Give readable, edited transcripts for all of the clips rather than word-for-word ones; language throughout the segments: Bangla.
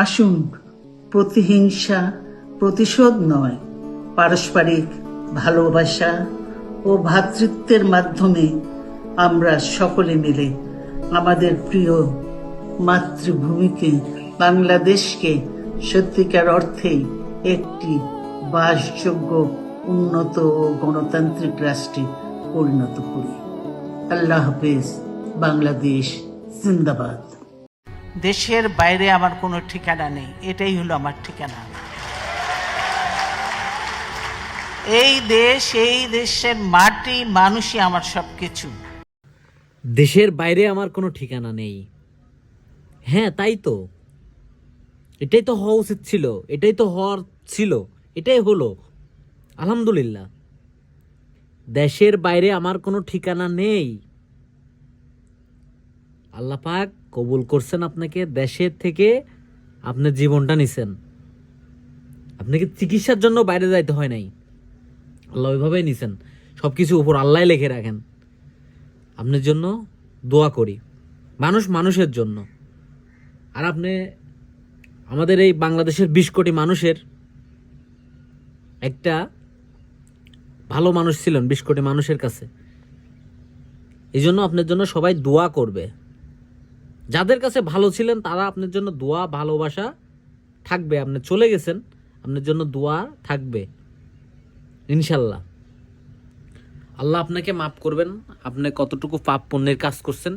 আসুন, প্রতিহিংসা, প্রতিশোধ নয়, পারস্পরিক ভালোবাসা ও ভ্রাতৃত্বের মাধ্যমে আমরা সকলে মিলে আমাদের প্রিয় মাতৃভূমিকে, বাংলাদেশকে সত্যিকার অর্থেই একটি বাসযোগ্য, উন্নত ও গণতান্ত্রিক রাষ্ট্রে পরিণত করি। আল্লাহ হাফেজ। বাংলাদেশ জিন্দাবাদ। দেশের বাইরে আমার কোনো ঠিকানা নেই, এটাই হলো আমার ঠিকানা। এই দেশ, এই দেশের মাটি, মানুষই আমার সবকিছু। দেশের বাইরে আমার কোনো ঠিকানা নেই। হ্যাঁ, তাই তো, এটাই তো হওয়া উচিত ছিল, এটাই তো হওয়ার ছিল, এটাই হলো। আলহামদুলিল্লাহ। দেশের বাইরে আমার কোনো ঠিকানা নেই। আল্লাহ পাক কবুল করছেন আপনাকে, দেশের থেকে আপনি জীবনটা নিছেন, আপনাকে চিকিৎসার জন্য বাইরে যাইতে হয় নাই, আল্লাহ ওইভাবেই নিছেন। সবকিছু উপর আল্লাহ লিখে রাখেন। আপনার জন্য দোয়া করি, মানুষ মানুষের জন্য। আর আপনি আমাদের এই বাংলাদেশের 20 কোটি মানুষের একটা ভালো মানুষ ছিলেন, 20 কোটি মানুষের কাছে। এই জন্য আপনার জন্য সবাই দোয়া করবে। যাদের কাছে ভালো ছিলেন তারা আপনার জন্য দোয়া, ভালোবাসা থাকবে। আপনি চলে গেছেন, আপনার জন্য দোয়া থাকবে ইনশাল্লাহ। আল্লাহ আপনাকে মাফ করবেন। আপনি কতটুকু পাপ পুণ্যের কাজ করছেন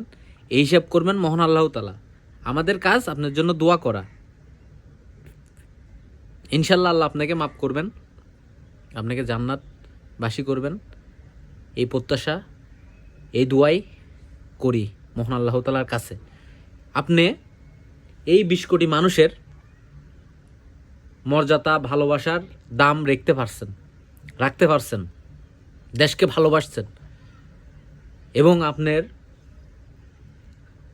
এই হিসাব করবেন মহান আল্লাহ তাআলা। আমাদের কাজ আপনার জন্য দোয়া করা। ইনশাল্লাহ আল্লাহ আপনাকে মাফ করবেন, আপনাকে জান্নাতবাসী করবেন, এই প্রত্যাশা, এই দোয়াই করি মহান আল্লাহ তাআলার কাছে। আপনি এই 20 কোটি মানুষের মর্যাদা, ভালোবাসার দাম রাখতে পারছেন, দেশকে ভালোবাসছেন। এবং আপনার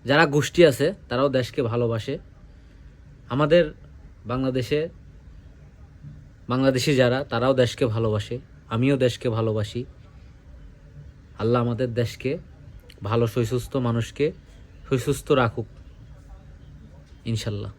যারা গোষ্ঠী আছে তারাও দেশকে ভালোবাসে। আমাদের বাংলাদেশি যারা, তারাও দেশকে ভালোবাসে। আমিও দেশকে ভালোবাসি। আল্লাহ আমাদের দেশকে ভালো, সুস্থ মানুষকে সুস্থ রাখুক ইনশাল্লাহ।